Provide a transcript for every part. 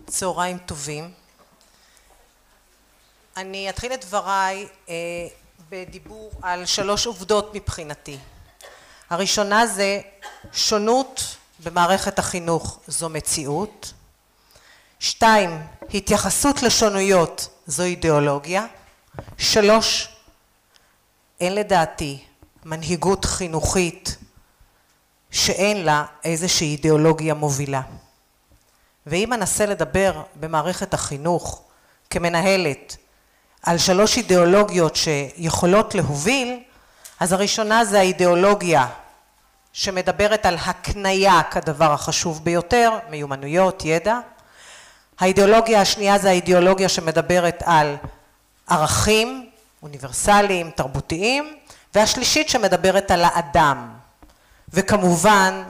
צהריים טובים. אני אתחיל את דבריי בדיבור על 3 עובדות מבחינתי. הראשונה זה שונות במערכת החינוך זו מציאות. 2, התייחסות לשונויות זו אידיאולוגיה. 3, אין לדעתי מנהיגות חינוכית שאין לה איזושהי אידיאולוגיה מובילה. ואם אנסה לדבר במערכת החינוך כמנהלת על 3 אידיאולוגיות שיכולות להוביל, אז הראשונה זה האידיאולוגיה שמדברת על הקנייה כדבר החשוב ביותר, מיומנויות, ידע. האידיאולוגיה השנייה זה האידיאולוגיה שמדברת על ערכים אוניברסליים, תרבותיים, והשלישית שמדברת על האדם. וכמובן,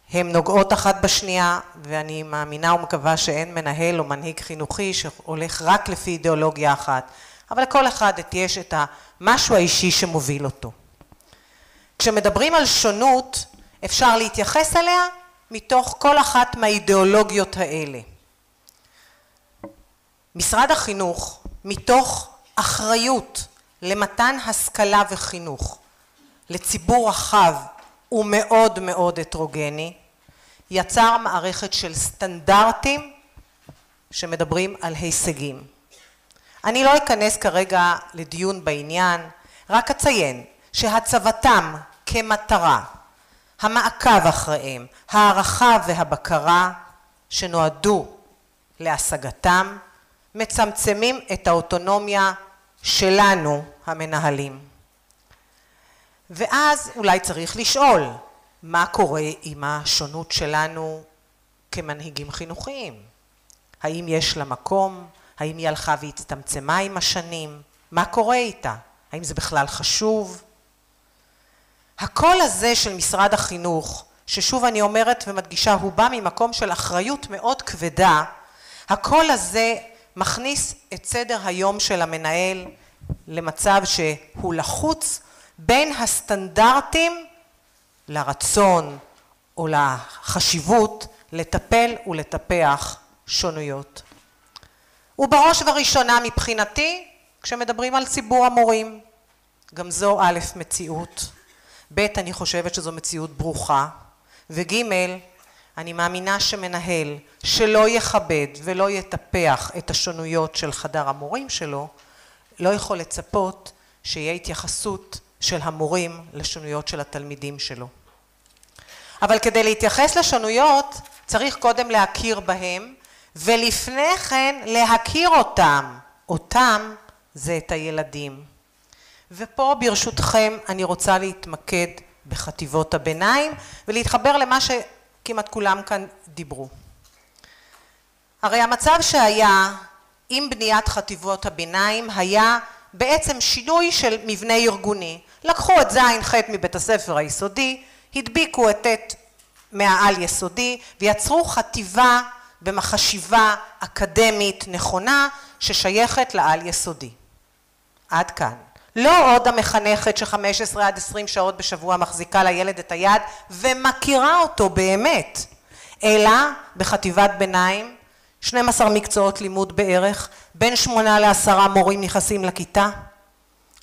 הן נוגעות אחת בשנייה, ואני מאמינה ומקווה שאין מנהל או מנהיג חינוכי שהולך רק לפי אידיאולוגיה אחת, אבל לכל אחד יש את המשהו האישי שמוביל אותו. כשמדברים על שונות, אפשר להתייחס אליה מתוך כל אחת מהאידיאולוגיות האלה. משרד החינוך, מתוך אחריות למתן השכלה וחינוך לציבור רחב ומאוד מאוד הטרוגני, יצר מערכת של סטנדרטים שמדברים על הישגים. אני לא אכנס כרגע לדיון בעניין, רק אציין שהצבתם כמטרה, המעקב אחריהם, הערכה והבקרה שנועדו להשגתם, מצמצמים את האוטונומיה שלנו המנהלים. ואז אולי צריך לשאול, מה קורה עם השונות שלנו כמנהיגים חינוכיים? האם יש לה מקום? האם היא הלכה והצטמצמה עם השנים? מה קורה איתה? האם זה בכלל חשוב? הקול הזה של משרד החינוך, ששוב אני אומרת ומדגישה, הוא בא ממקום של אחריות מאוד כבדה, הקול הזה מכניס את סדר היום של המנהל למצב שהוא לחוץ בין הסטנדרטים לרצון או לחשיבות לטפל ולטפח שונויות. ובראש ובראשונה מבחינתי, כשמדברים על ציבור המורים, גם זו א' מציאות, ב' אני חושבת שזו מציאות ברוכה, וג' אני מאמינה שמנהל שלא יכבד ולא יטפח את השונויות של חדר המורים שלו, לא יכול לצפות שיהיה התייחסות של המורים לשונויות של התלמידים שלו. אבל כדי להתייחס לשונויות צריך קודם להכיר בהם, ולפני כן להכיר אותם. אותם זה את הילדים. ופה ברשותכם אני רוצה להתמקד בחטיבות הביניים, ולהתחבר למה שכמעט כולם כאן דיברו. הרי המצב שהיה עם בניית חטיבות הביניים היה בעצם שינוי של מבנה ארגוני. לקחו את ז'-ח' מבית הספר היסודי, הדביקו את ט' מהעל יסודי, ויצרו חטיבה במחשיבה אקדמית נכונה ששייכת לעל יסודי. עד כאן. לא עוד המחנכת ש15 עד 20 שעות בשבוע מחזיקה לילד את היד ומכירה אותו באמת, אלא בחטיבת ביניים, 12 מקצועות לימוד בערך, בין 8 ל10 מורים נכנסים לכיתה,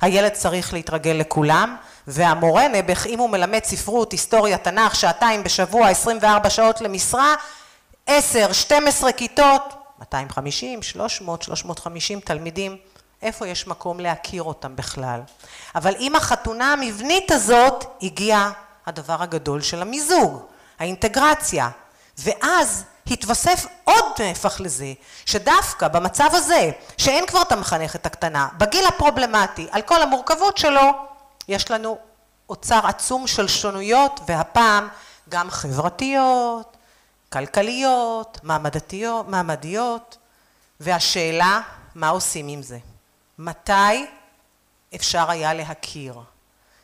הילד צריך להתרגל לכולם, והמורה נעבך אם הוא מלמד ספרות, היסטוריה, תנ"ך, 2 בשבוע, 24 שעות למשרה, 10, 12 כיתות, 250, 300, 350 תלמידים, איפה יש מקום להכיר אותם בכלל? אבל עם החתונה המבנית הזאת הגיע הדבר הגדול של המיזוג, האינטגרציה, ואז התווסף עוד נהפך לזה, שדווקא במצב הזה, שאין כבר את המחנכת הקטנה, בגיל הפרובלמטי, על כל המורכבות שלו, יש לנו אוצר עצום של שונויות, והפעם גם חברתיות, כלכליות, מעמדיות, והשאלה, מה עושים עם זה? מתי אפשר היה להכיר?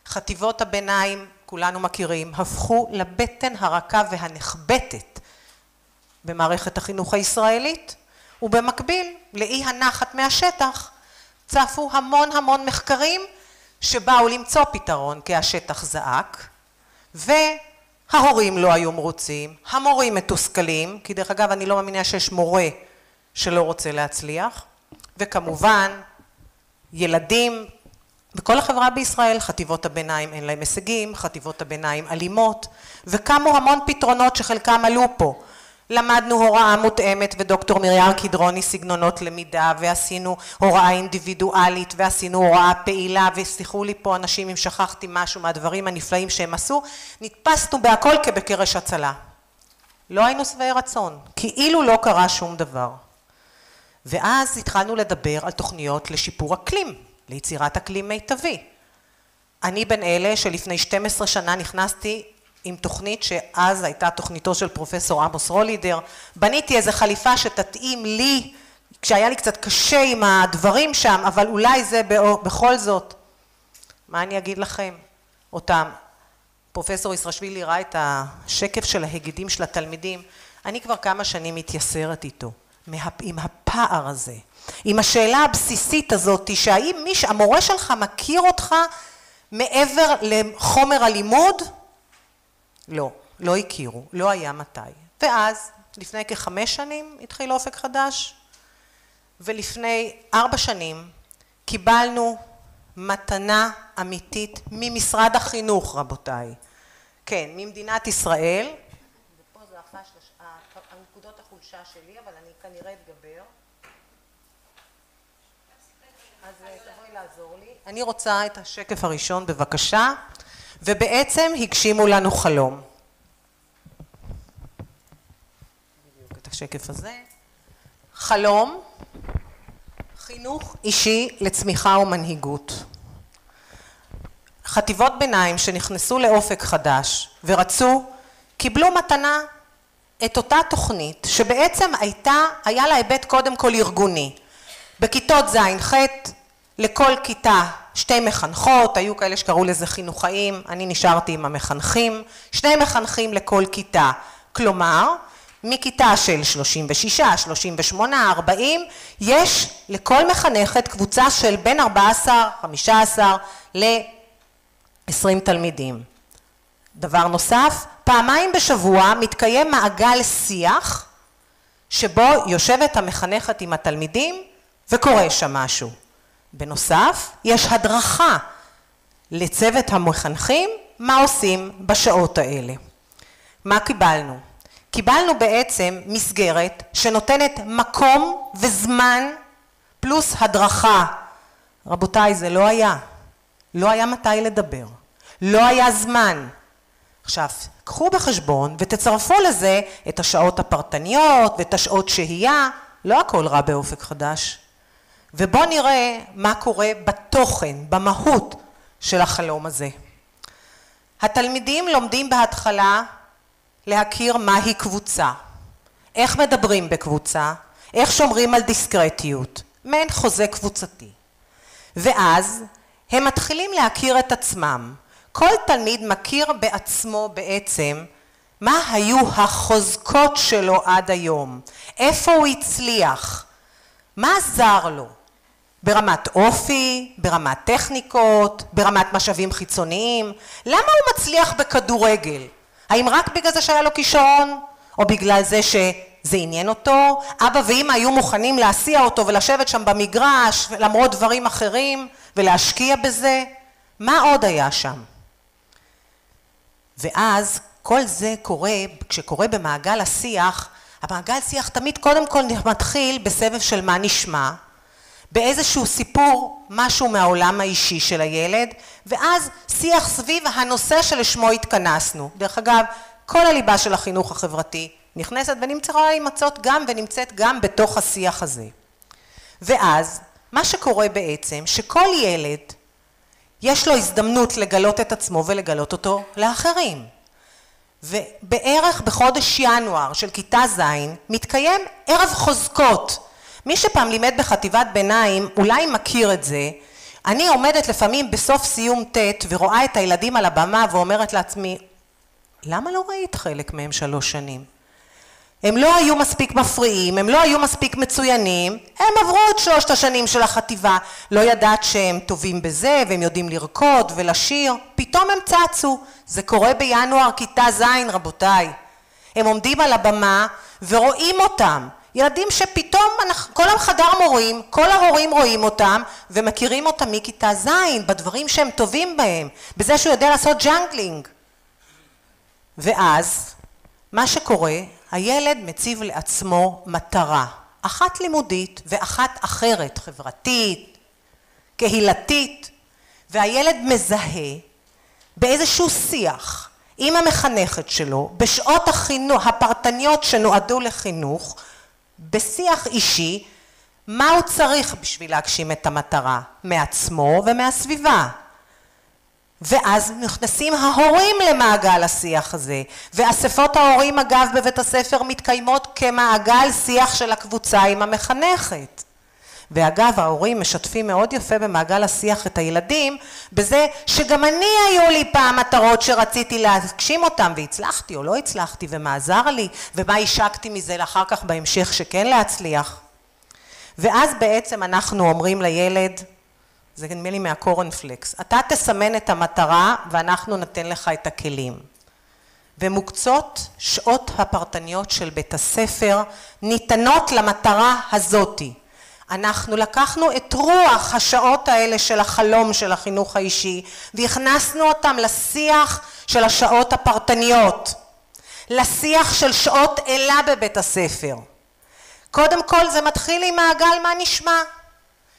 חטיבות הביניים, כולנו מכירים, הפכו לבטן הרכה והנחבטת במערכת החינוך הישראלית, ובמקביל לאי הנחת מהשטח, צפו המון מחקרים שבאו למצוא פתרון כי השטח זעק, וההורים לא היו מרוצים, המורים מתוסכלים, כי דרך אגב אני לא מאמינה שיש מורה שלא רוצה להצליח, וכמובן ילדים וכל החברה בישראל, חטיבות הביניים אין להם הישגים, חטיבות הביניים אלימות, וקמו המון פתרונות שחלקם עלו פה. למדנו הוראה מותאמת ודוקטור מרים קדרוני סגנונות למידה, ועשינו הוראה אינדיבידואלית, ועשינו הוראה פעילה, וסליחו לי פה אנשים אם שכחתי משהו מהדברים הנפלאים שהם עשו, נתפסנו בהכל כבקרש הצלה. לא היינו שבעי רצון, כאילו לא קרה שום דבר. ואז התחלנו לדבר על תוכניות לשיפור אקלים, ליצירת אקלים מיטבי. אני בין אלה שלפני 12 שנה נכנסתי עם תוכנית שאז הייתה תוכניתו של פרופסור עמוס רולידר, בניתי איזו חליפה שתתאים לי, כשהיה לי קצת קשה עם הדברים שם, אבל אולי זה בכל זאת. מה אני אגיד לכם? אותם. פרופסור ישרשווילי ראה את השקף של ההיגדים של התלמידים, אני כבר כמה שנים מתייסרת איתו, עם הפער הזה, עם השאלה הבסיסית הזאת, שהאם המורה שלך מכיר אותך מעבר לחומר הלימוד? לא, לא הכירו, לא היה מתי. ואז, לפני כ5 שנים התחיל אופק חדש, ולפני 4 שנים קיבלנו מתנה אמיתית ממשרד החינוך, רבותיי. כן, ממדינת ישראל. ופה זה הנקודות החולשה שלי, אבל אני כנראה אתגבר. אז תבואי לעזור לי. אני רוצה את השקף הראשון בבקשה, ובעצם הגשימו לנו חלום. בדיוק את השקף הזה. חלום, חינוך אישי לצמיחה ומנהיגות. חטיבות ביניים שנכנסו לאופק חדש ורצו, קיבלו מתנה את אותה תוכנית שבעצם היה לה היבט קודם כל ארגוני. בכיתות ז'-ח' לכל כיתה 2 מחנכות, היו כאלה שקראו לזה חינוכאים, אני נשארתי עם המחנכים, 2 מחנכים לכל כיתה, כלומר מכיתה של 36, 38, 40, יש לכל מחנכת קבוצה של בין 14, 15 ל-20 תלמידים. דבר נוסף, פעמיים בשבוע מתקיים מעגל שיח, שבו יושבת המחנכת עם התלמידים וקורה שם משהו. בנוסף, יש הדרכה לצוות המחנכים, מה עושים בשעות האלה. מה קיבלנו? קיבלנו בעצם מסגרת שנותנת מקום וזמן פלוס הדרכה. רבותיי, זה לא היה. לא היה מתי לדבר. לא היה זמן. עכשיו, קחו בחשבון ותצרפו לזה את השעות הפרטניות ואת השעות שהייה. לא הכל רע באופק חדש. ובואו נראה מה קורה בתוכן, במהות של החלום הזה. התלמידים לומדים בהתחלה להכיר מהי קבוצה, איך מדברים בקבוצה, איך שומרים על דיסקרטיות, מעין חוזה קבוצתי. ואז הם מתחילים להכיר את עצמם. כל תלמיד מכיר בעצמו בעצם מה היו החוזקות שלו עד היום, איפה הוא הצליח, מה עזר לו, ברמת אופי, ברמת טכניקות, ברמת משאבים חיצוניים. למה הוא מצליח בכדורגל? האם רק בגלל זה שהיה לו כישרון? או בגלל זה שזה עניין אותו? אבא ואמא היו מוכנים להסיע אותו ולשבת שם במגרש, למרות דברים אחרים, ולהשקיע בזה? מה עוד היה שם? ואז כל זה קורה, כשקורה במעגל השיח, המעגל שיח תמיד קודם כל מתחיל בסבב של מה נשמע, באיזשהו סיפור, משהו מהעולם האישי של הילד, ואז שיח סביב הנושא שלשמו התכנסנו. דרך אגב, כל הליבה של החינוך החברתי נכנסת ונמצאת גם בתוך השיח הזה. ואז, מה שקורה בעצם, שכל ילד יש לו הזדמנות לגלות את עצמו ולגלות אותו לאחרים. ובערך בחודש ינואר של כיתה ז' מתקיים ערב חוזקות. מי שפעם לימד בחטיבת ביניים אולי מכיר את זה. אני עומדת לפעמים בסוף סיום ט' ורואה את הילדים על הבמה ואומרת לעצמי, למה לא ראית חלק מהם 3 שנים? הם לא היו מספיק מפריעים, הם לא היו מספיק מצוינים, הם עברו את 3 השנים של החטיבה, לא ידעת שהם טובים בזה והם יודעים לרקוד ולשיר, פתאום הם צצו. זה קורה בינואר כיתה ז', רבותיי. הם עומדים על הבמה ורואים אותם, ילדים שפתאום כל החדר מורים, כל ההורים רואים אותם ומכירים אותם מכיתה ז' בדברים שהם טובים בהם, בזה שהוא יודע לעשות ג'אנגלינג. ואז מה שקורה, הילד מציב לעצמו מטרה, אחת לימודית ואחת אחרת, חברתית, קהילתית, והילד מזהה באיזשהו שיח עם המחנכת שלו, בשעות החינוך, הפרטניות שנועדו לחינוך, בשיח אישי, מה הוא צריך בשביל להגשים את המטרה? מעצמו ומהסביבה. ואז נכנסים ההורים למעגל השיח הזה, ואספות ההורים אגב בבית הספר מתקיימות כמעגל שיח של הקבוצה עם המחנכת. ואגב ההורים משתפים מאוד יפה במעגל השיח את הילדים, בזה שגם אני היו לי פעם מטרות שרציתי להגשים אותם, והצלחתי או לא הצלחתי, ומה עזר לי, ומה השקתי מזה לאחר כך בהמשך שכן להצליח. ואז בעצם אנחנו אומרים לילד, זה נדמה לי מהקורנפלקס, אתה תסמן את המטרה ואנחנו נתן לך את הכלים. ומוקצות שעות הפרטניות של בית הספר ניתנות למטרה הזאתי. אנחנו לקחנו את רוח השעות האלה של החלום של החינוך האישי והכנסנו אותם לשיח של השעות הפרטניות, לשיח של שעות אלה בבית הספר. קודם כל זה מתחיל עם מעגל מה נשמע,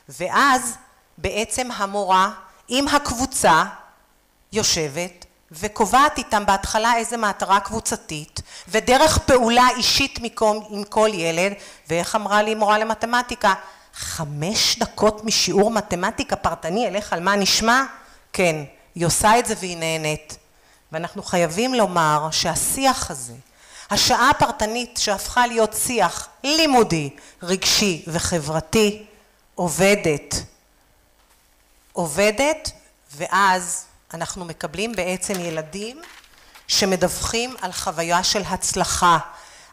ואז בעצם המורה עם הקבוצה יושבת וקובעת איתם בהתחלה איזה מטרה קבוצתית ודרך פעולה אישית עם כל ילד. ואיך אמרה לי מורה למתמטיקה, 5 דקות משיעור מתמטיקה פרטני אלך על מה נשמע? כן, היא עושה את זה והיא נהנית. ואנחנו חייבים לומר שהשיח הזה, השעה הפרטנית שהפכה להיות שיח לימודי, רגשי וחברתי, עובדת, ואז אנחנו מקבלים בעצם ילדים שמדווחים על חוויה של הצלחה,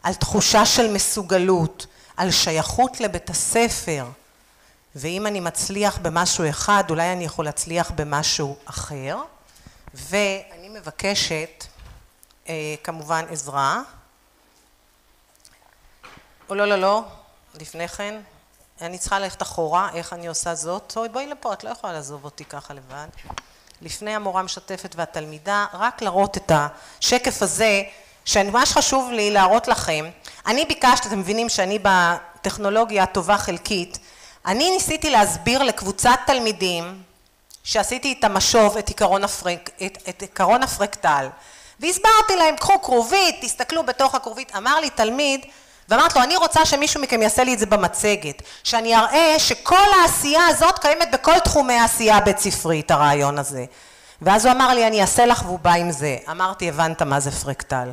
על תחושה של מסוגלות, על שייכות לבית הספר. ואם אני מצליח במשהו אחד, אולי אני יכול להצליח במשהו אחר. ואני מבקשת כמובן עזרה. או לא, לפני כן. אני צריכה ללכת אחורה, איך אני עושה זאת? בואי לפה, את לא יכולה לעזוב אותי ככה לבד. לפני המורה המשתפת והתלמידה, רק להראות את השקף הזה, שממש חשוב לי להראות לכם. אני ביקשתי, אתם מבינים שאני בטכנולוגיה טובה חלקית, אני ניסיתי להסביר לקבוצת תלמידים, שעשיתי את המשוב, את עיקרון הפרקטל, והסברתי להם, קחו כרובית, תסתכלו בתוך הכרובית, אמר לי תלמיד, ואמרת לו, אני רוצה שמישהו מכם יעשה לי את זה במצגת, שאני אראה שכל העשייה הזאת קיימת בכל תחומי העשייה הבית ספרית, הרעיון הזה. ואז הוא אמר לי, אני אעשה לך, והוא בא עם זה. אמרתי, הבנת מה זה פרקטל.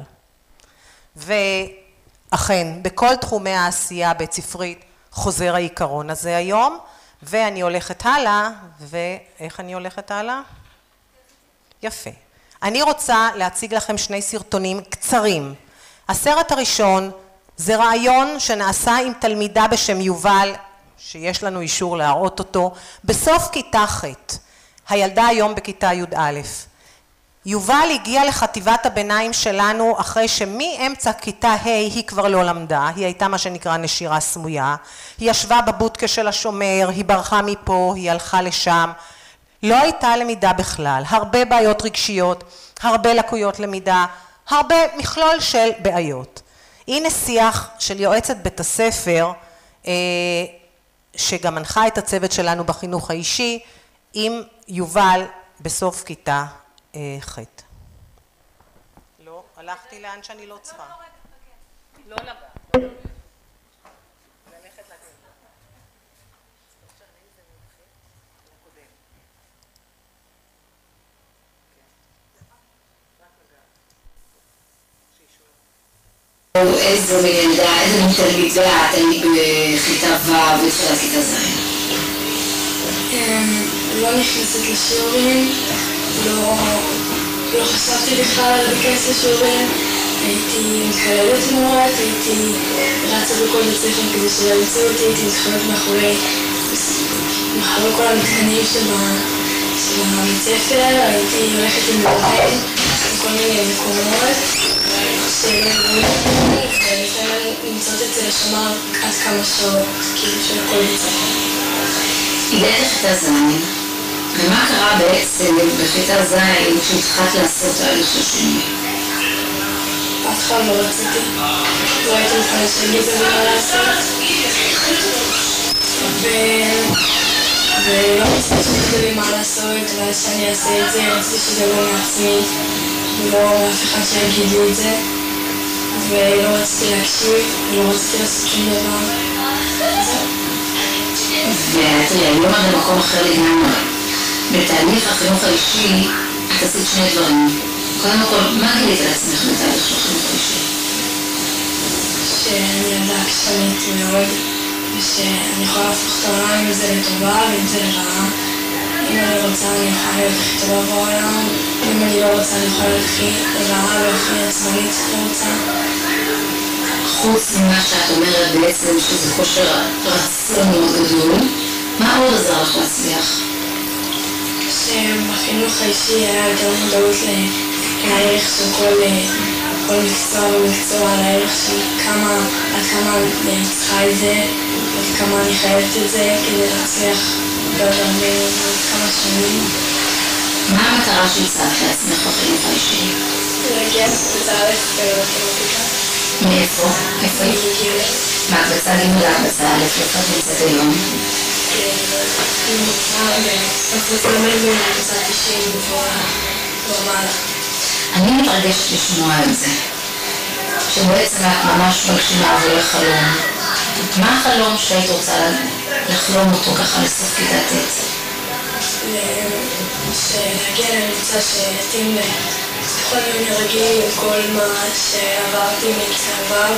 ואכן, בכל תחומי העשייה הבית ספרית חוזר העיקרון הזה היום, ואני הולכת הלאה, ואיך אני הולכת הלאה? יפה. אני רוצה להציג לכם 2 סרטונים קצרים. הסרט הראשון, זה רעיון שנעשה עם תלמידה בשם יובל, שיש לנו אישור להראות אותו, בסוף כיתה ח'. הילדה היום בכיתה י"א. יובל הגיעה לחטיבת הביניים שלנו אחרי שמאמצע כיתה ה' היא כבר לא למדה, היא הייתה מה שנקרא נשירה סמויה, היא ישבה בבודקה של השומר, היא ברחה מפה, היא הלכה לשם, לא הייתה למידה בכלל, הרבה בעיות רגשיות, הרבה לקויות למידה, הרבה מכלול של בעיות. הנה שיח של יועצת בית הספר, שגם מנחה את הצוות שלנו בחינוך האישי, עם יובל בסוף כיתה ח'. לא, הלכתי לאן שאני לא צריכה. לא לגע. ללכת לגע. איזו ילדה, איזו תלמידה, תלמיד בכיתה ו' ובתחילת כיתה ז'? לא נכנסת לשיעורים, לא חשבתי בכלל להיכנס לשיעורים, הייתי מתקללת מורות, הייתי רצה בכל בית ספר כדי שלא ימצאו אותי, הייתי מתחבאת מאחורי כל המתקנים של הבית ספר, הייתי הולכת עם מורים בכל מיני מקומות. ולפעמים למצוא את השומר עד כמה שעות, כאילו של כל בית ספר. הגעת לכיתה ז', ומה קרה בעצם בכיתה ז' כשהתחלת לעשות תהליך של שינוי? בהתחלה לא רציתי, לא הייתי מוכנה שיגיד לי מה לעשות. ולא רציתי שתגידו לי מה לעשות, ואז שאני אעשה את זה, רציתי שזה לא מעצמי, ולא מאף אחד שיגיד לי את זה. ולא רציתי להקשיב, ולא רציתי לעשות שום דבר. ותראי, היום את במקום אחר לגמרי. בתהליך החינוך האישי, את עשית שני דברים. קודם כל, מה גילית על עצמך בתהליך של החינוך האישי? שאני ילדה עקשנית מאוד, ושאני יכולה להפוך את העולם עם זה לטובה ועם זה לרעה. אם אני רוצה, אני יכולה להיות הכי טובה בעולם. אם אני לא רוצה, אני יכולה להיות הכי רעה והכי עצמנית שאני רוצה. חוץ ממה שאת אומרת בעצם שזה כושר רצון מאוד גדול, מה עוד עזר לך להצליח? שבחינוך האישי היה יותר מודעות לערך של כל מקצוע ומקצוע, לערך של עד כמה אני צריכה את זה, עד כמה אני חייבת את זה כדי להצליח בעוד כמה שנים. מה המטרה שהצעת לעצמך בחינוך האישי? להגיע לקבוצה א' במתמטיקה. מאיפה? איפה היא? מה, קבוצה ג' קבוצה א', איפה את נמצאת היום? אני רוצה ללמד בקבוצה 90 ומעלה. אני מתרגשת לשמוע את זה, שבעצם את ממש מגשימה עבור חלום. מה החלום שהיית רוצה לחלום אותו ככה לסוף כיתה ט'? להגיע למקצוע שיתאים לכל מיני רגילים עם כל מה שעברתי מכתבה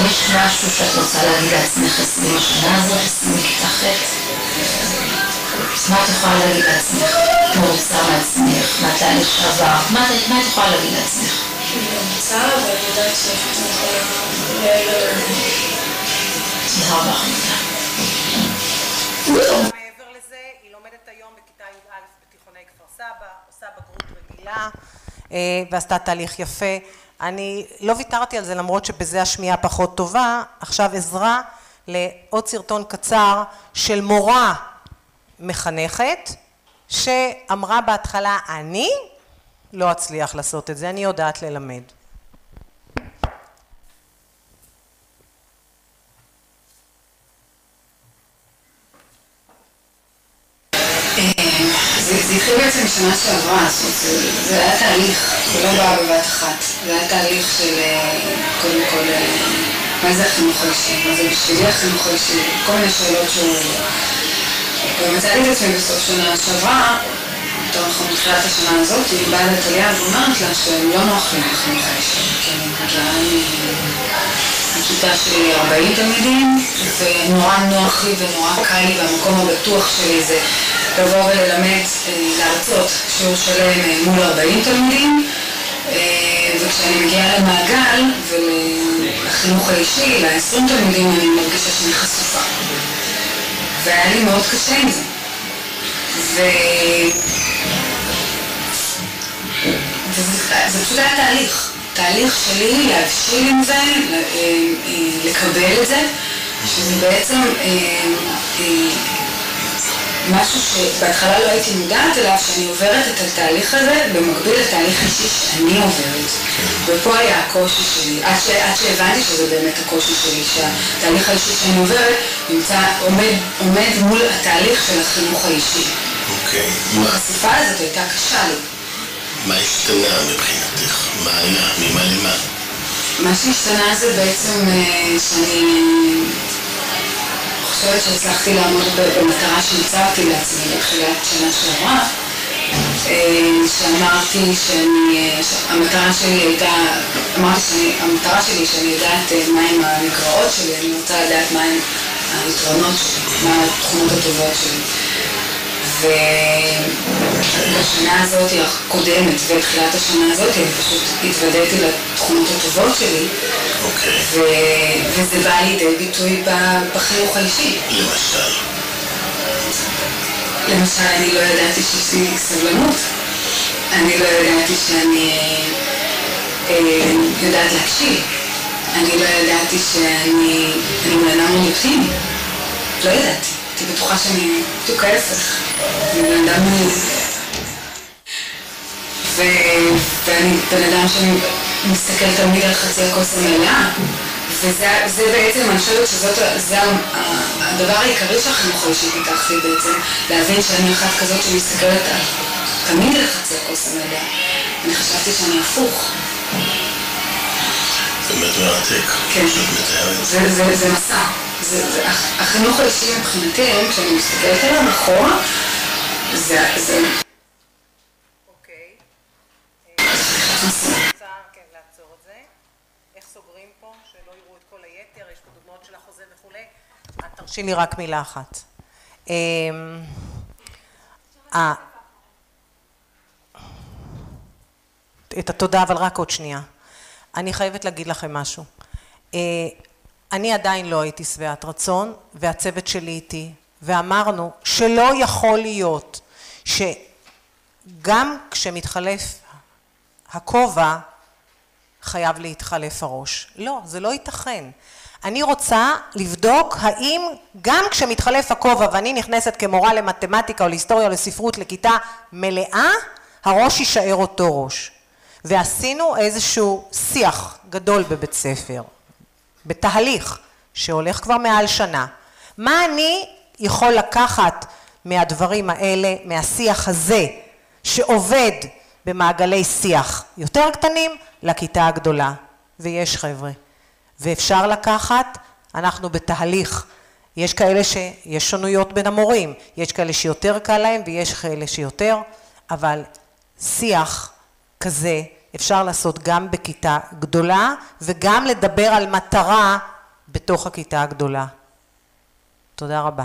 יש משהו שאת רוצה להגיד לעצמך 20 השנה הזאת, 20 מכיתה ח'? מה את יכולה להגיד לעצמך? מרוצה מעצמך, מהתהליך שעבר? מה את יכולה להגיד לעצמך? מרוצה, אבל אני יודעת שאני יכולה תודה רבה חמודה. מעבר לזה, היא לומדת היום בכיתה י"א בתיכוני כפר סבא, עושה בגרות רגילה ועשתה תהליך יפה. אני לא ויתרתי על זה למרות שבזה השמיעה פחות טובה. עכשיו עזרה לעוד סרטון קצר של מורה מחנכת שאמרה בהתחלה, אני לא אצליח לעשות את זה, אני יודעת ללמד. זה התחיל בעצם משנה שעברה, זה היה תהליך, זה לא בא בבת אחת, זה היה תהליך של קודם כל, מה זה החינוך האישי, מה זה בשבילי החינוך האישי, כל מיני שאלות שהוא... ומצאתי את עצמי בסוף שנה שעברה, יותר נכון מתחילת השנה הזאת, היא באה לטליה ואומרת לה שלא נוח לי החינוך האישי, כי אני מגיעה מכיתה שלי 40 תלמידים, ונורא נוח לי ונורא קל לי, והמקום הבטוח שלי זה לבוא וללמד, להרצות שיעור שלם מול 40 תלמידים, וכשאני מגיעה למעגל ולחינוך האישי, ל-20 תלמידים, אני מרגישה שאני חשופה. והיה לי מאוד קשה עם זה. וזה פשוט היה תהליך שלי להבשיל עם זה, לקבל את זה, שזה בעצם משהו שבהתחלה לא הייתי מודעת אליו, שאני עוברת את התהליך הזה במקביל לתהליך אישי שאני עוברת. ופה היה הקושי שלי, עד שהבנתי שזה באמת הקושי שלי, שהתהליך האישי שאני עוברת עומד מול התהליך של החינוך האישי. אוקיי. החשיפה הזאת הייתה קשה לי. מה השתנה מבחינתך? מה היה? ממה למה? מה שהשתנה זה בעצם שאני חושבת שהצלחתי לעמוד במטרה שהצבתי לעצמי בתחילת שנה שעברה, שאמרתי שהמטרה שלי הייתה, המטרה שלי שאני יודעת מהם המגרעות שלי, אני רוצה לדעת מהם היתרונות שלי, מה התכונות הטובות שלי. ובשנה הזאת הקודמת ובתחילת השנה הזאת אני פשוט התוודעתי לתכונות הטובות שלי, וזה בא לידי ביטוי בחינוך האישי. למשל, אני לא ידעתי שיש לי סבלנות. אני לא ידעתי שאני יודעת להקשיב. אני לא ידעתי שאני בן אדם מוניטין. לא ידעתי. הייתי בטוחה שאני בדיוק ההפך. אני בן אדם ואני בן אדם שאני מסתכל תמיד על חצי הכוס המלאה. וזה בעצם, אני חושבת שזה הדבר העיקרי שהחינוך האישי פיתחתי בעצם, להבין שאני אחת כזאת שמסתכלת תמיד על חצי הכוס המלאה. אני חשבתי שאני הפוך. זה באמת מרתק. כן. שאת מתארת. זה מסע. החינוך האישי מבחינתי היום, כשאני מסתכלת עליו אחורה, זה... אוקיי. חתיכת מסע. כן, לעצור את זה. איך סוגרים פה? שלא יראו את כל היתר, יש פה דוגמאות של החוזה וכולי. תרשי לי רק מילה אחת. את התודה, אבל רק עוד שנייה. אני חייבת להגיד לכם משהו. אני עדיין לא הייתי שבעת רצון, והצוות שלי איתי, ואמרנו שלא יכול להיות שגם כשמתחלף הכובע, חייב להתחלף הראש. לא, זה לא ייתכן. אני רוצה לבדוק האם גם כשמתחלף הכובע ואני נכנסת כמורה למתמטיקה או להיסטוריה או לספרות לכיתה מלאה, הראש יישאר אותו ראש. ועשינו איזשהו שיח גדול בבית ספר, בתהליך שהולך כבר מעל שנה. מה אני יכול לקחת מהדברים האלה, מהשיח הזה, שעובד במעגלי שיח יותר קטנים לכיתה הגדולה? ויש חבר'ה. ואפשר לקחת, אנחנו בתהליך. יש כאלה שיש שונויות בין המורים, יש כאלה שיותר קל להם ויש כאלה שיותר, אבל שיח כזה אפשר לעשות גם בכיתה גדולה, וגם לדבר על מטרה בתוך הכיתה הגדולה. תודה רבה.